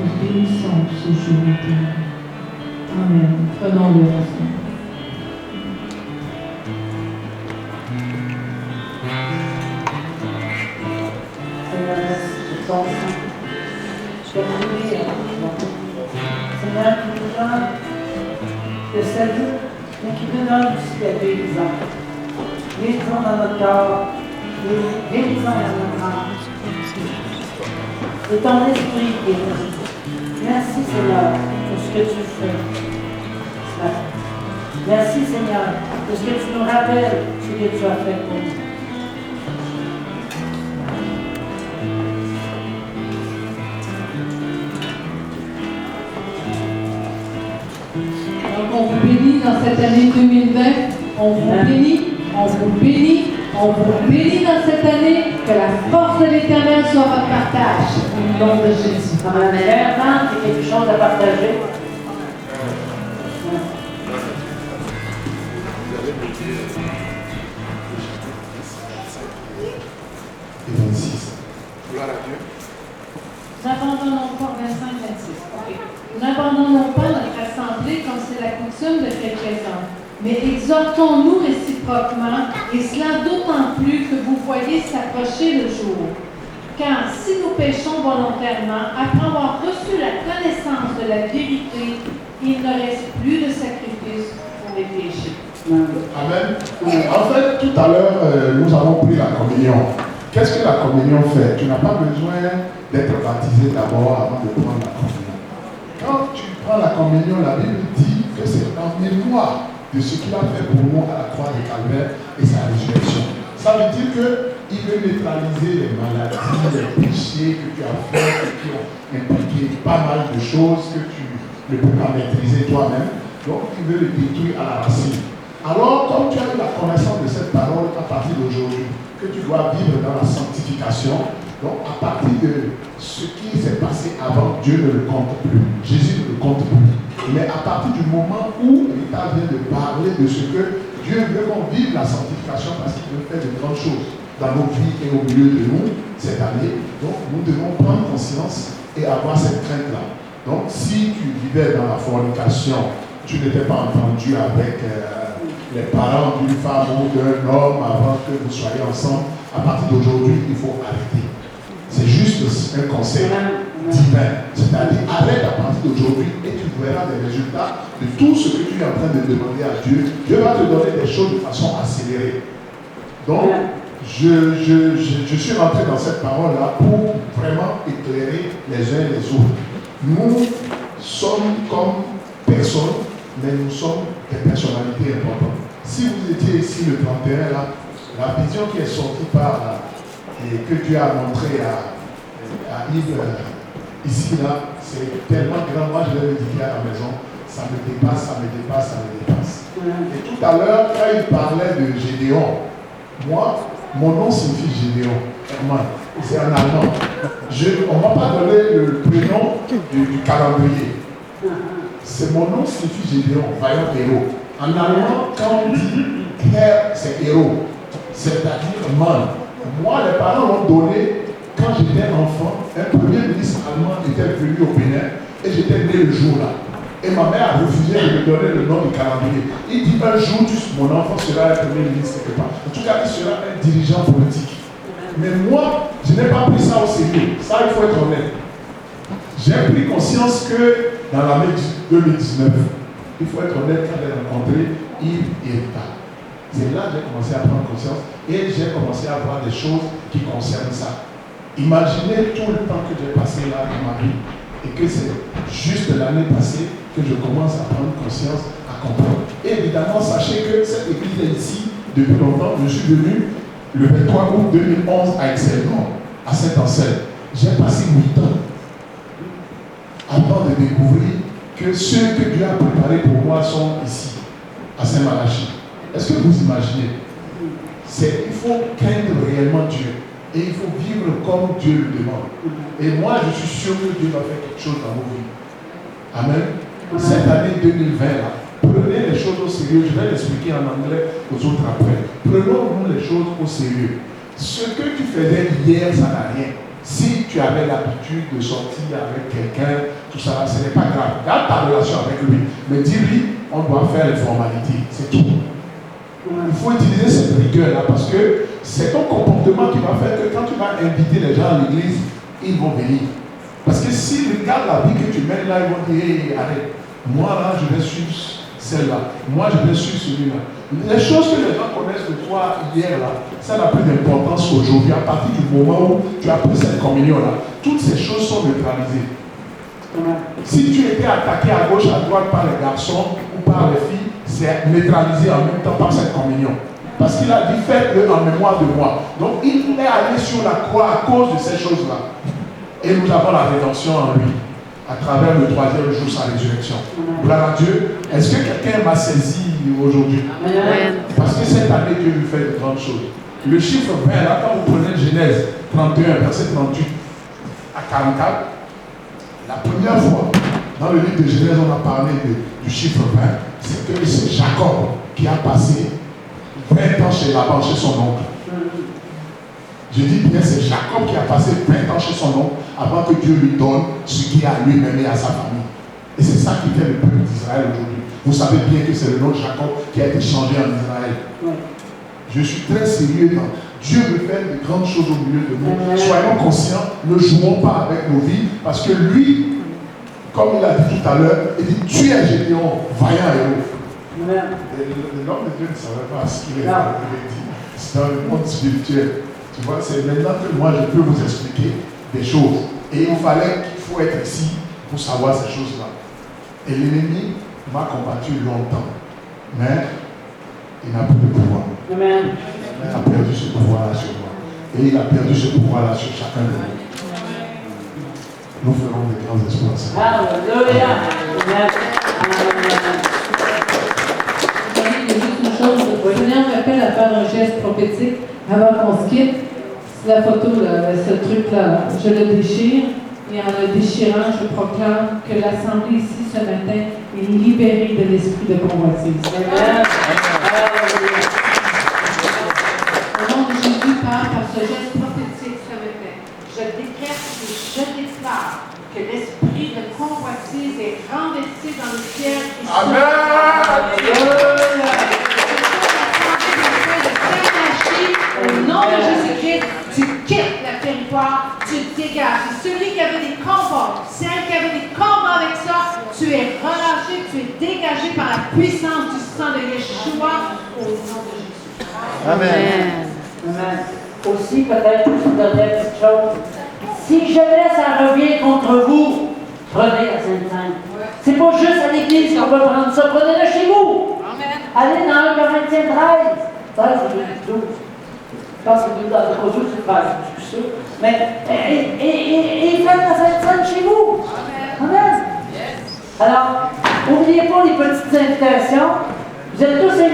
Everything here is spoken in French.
Nous bénissons ce jour éternel. Amen. Prenons-le ensemble. Seigneur, merci pour ton sang. Je vais prier. Seigneur, qui nous donne le salut, mais qui nous donne aussi la guérison. Guérison dans notre corps, guérison dans notre âme. Et ton esprit guérit. Merci Seigneur pour ce que tu fais. Merci Seigneur pour ce que tu nous rappelles, ce que tu as fait pour nous. Donc on vous bénit dans cette année 2020. On vous bénit, on vous bénit, on vous bénit dans cette année. Que la force de l'Éternel soit votre partage. Au nom de Jésus. Amen. Clairement, il y a quelque chose à partager. Et 26. Gloire à Dieu. N'abandonnons pas 25-26. Okay. N'abandonnons pas notre assemblée comme c'est la coutume de quelques ans, mais exhortons-nous réciproquement, et cela d'autant plus que vous voyez s'approcher le jour. Car si nous péchons volontairement, après avoir reçu la connaissance de la vérité, il ne reste plus de sacrifice pour les péchés. Amen. En fait, tout à l'heure, nous avons pris la communion. Qu'est-ce que la communion fait? Tu n'as pas besoin d'être baptisé d'abord avant de prendre la communion. Quand tu prends la communion, la Bible dit que c'est en mémoire de ce qu'il a fait pour nous à la croix de Calvaire et sa résurrection. Ça veut dire qu'il veut neutraliser les maladies, les péchés que tu as fait, que tu as impliqué pas mal de choses que tu ne peux pas maîtriser toi-même. Donc, il veut le détruire à la racine. Alors, comme tu as eu la connaissance de cette parole à partir d'aujourd'hui, que tu dois vivre dans la sanctification, donc à partir de ce qui s'est passé avant, Dieu ne le compte plus. Jésus ne le compte plus. Mais à partir du moment où l'État vient de parler de ce que Dieu veut qu'on vive la sanctification parce qu'il veut faire de grandes choses dans nos vies et au milieu de nous cette année, donc nous devons prendre conscience et avoir cette crainte-là. Donc si tu vivais dans la fornication, tu n'étais pas entendu avec les parents d'une femme ou d'un homme avant que vous soyez ensemble, à partir d'aujourd'hui, il faut arrêter. C'est juste un conseil divin. C'est-à-dire, arrête à partir d'aujourd'hui et tu verras les résultats de tout ce que tu es en train de demander à Dieu. Dieu va te donner des choses de façon accélérée. Donc, je suis rentré dans cette parole-là pour vraiment éclairer les uns et les autres. Nous sommes comme personnes, mais nous sommes des personnalités importantes. Si vous étiez ici le 31, là, la vision qui est sortie par et que tu as montré à Yves ici, là, c'est tellement grand. Moi, je l'ai dit à la maison, ça me dépasse, ça me dépasse, ça me dépasse. Et tout à l'heure, quand il parlait de Gédéon, moi, mon nom signifie Gédéon, Herman. C'est en allemand. On ne m'a pas donné le prénom du calendrier. C'est mon nom signifie Gédéon, vaillant héros. En allemand, quand on dit Herr, c'est héros, c'est-à-dire man. Moi, les parents m'ont donné, quand j'étais enfant, un premier ministre allemand était venu au Bénin et j'étais né le jour-là. Et ma mère a refusé de me donner le nom du calendrier. Il dit un jour, mon enfant sera un premier ministre quelque part. En tout cas, il sera un dirigeant politique. Mais moi, je n'ai pas pris ça au sérieux. Ça, il faut être honnête. J'ai pris conscience que dans l'année 2019, il faut être honnête, quand j'ai rencontré Yves et Rita. C'est là que j'ai commencé à prendre conscience et j'ai commencé à voir des choses qui concernent ça. Imaginez tout le temps que j'ai passé là dans ma vie et que c'est juste l'année passée que je commence à prendre conscience, à comprendre. Et évidemment, sachez que cette église est ici depuis longtemps. Je suis venu le 23 août 2011 à Excelmont, à Saint-Anselme. J'ai passé 8 ans avant de découvrir que ceux que Dieu a préparés pour moi sont ici, à Saint-Malachie. Est-ce que vous imaginez? Il faut craindre réellement Dieu. Et il faut vivre comme Dieu le demande. Et moi, je suis sûr que Dieu va faire quelque chose dans vos vies. Amen. Cette année 2020, là, prenez les choses au sérieux. Je vais l'expliquer en anglais aux autres après. Prenons-nous les choses au sérieux. Ce que tu faisais hier, ça n'a rien. Si tu avais l'habitude de sortir avec quelqu'un, tout ça, ce n'est pas grave. Garde ta relation avec lui. Mais dis-lui, on doit faire les formalités. C'est tout. Il faut utiliser cette rigueur-là parce que c'est ton comportement qui va faire que quand tu vas inviter les gens à l'église, ils vont venir. Parce que s'ils regardent la vie que tu mènes là, ils vont dire, hey, arrête, moi là, je vais suivre celle-là. Moi, je vais suivre celui-là. Les choses que les gens connaissent de toi hier là, ça n'a plus d'importance aujourd'hui. À partir du moment où tu as pris cette communion-là, toutes ces choses sont neutralisées. Si tu étais attaqué à gauche, à droite par les garçons ou par les filles, c'est neutralisé en même temps par cette communion. Parce qu'il a dit, faites-le en mémoire de moi. Donc, il est allé sur la croix à cause de ces choses-là. Et nous avons la rédemption en lui, à travers le troisième jour, sa résurrection. Gloire à Dieu. Est-ce que quelqu'un m'a saisi aujourd'hui? Parce que cette année, Dieu lui fait de grandes choses. Le chiffre 20, là, quand vous prenez Genèse 31, verset 38 à 44, la première fois, dans le livre de Genèse, on a parlé du chiffre 20, c'est que c'est Jacob qui a passé 20 ans chez Laban, chez son oncle. Je dis bien, c'est Jacob qui a passé 20 ans chez son oncle avant que Dieu lui donne ce qui est à lui-même et à sa famille. Et c'est ça qui fait le peuple d'Israël aujourd'hui. Vous savez bien que c'est le nom de Jacob qui a été changé en Israël. Je suis très sérieux dans Dieu veut faire de grandes choses au milieu de nous. Soyons conscients, ne jouons pas avec nos vies, parce que lui, comme il a dit tout à l'heure, il dit, tu es Gédéon, vaillant héros. L'homme de Dieu ne savait pas ce qu'il est dit. C'est dans le monde spirituel. Tu vois, c'est maintenant que moi je peux vous expliquer des choses. Et il fallait qu'il faut être ici pour savoir ces choses-là. Et l'ennemi m'a combattu longtemps. Mais il n'a plus de pouvoir. Amen. Il a perdu ce pouvoir-là sur moi. Et il a perdu ce pouvoir-là sur chacun de nous. Nous ferons des grands espoirs. Alléluia. Juste une chose, le Seigneur m'appelle à faire un geste prophétique avant qu'on se quitte. C'est la photo, là, ce truc-là. Je le déchire et en le déchirant, je proclame que l'Assemblée ici ce matin est libérée de l'esprit de convoitise. Amen. Au nom de Jésus, par ce geste prophétique ce matin, je décrète et je déclare que l'esprit de convoitise est renversé dans le ciel. Au nom de Jésus-Christ, tu quittes le territoire, tu dégages. Et celui qui avait des combats, celle qui avait des combats avec ça, tu es relâché, tu es dégagé par la puissance du sang de Yeshua au nom de Jésus. Amen. Amen. Aussi, peut-être, une dernière petite chose. Si jamais ça revient contre vous, prenez la Sainte-Sainte. C'est pas juste à l'église qu'on peut prendre ça, prenez-le chez vous. Amen. Allez dans 1 Corinthiens 13 ou 12. Je pense que dans le cas c'est pas je suis sûr. Mais, et faites la Sainte-Sainte chez vous. Amen. Alors, n'oubliez pas les petites invitations. Vous êtes tous invités.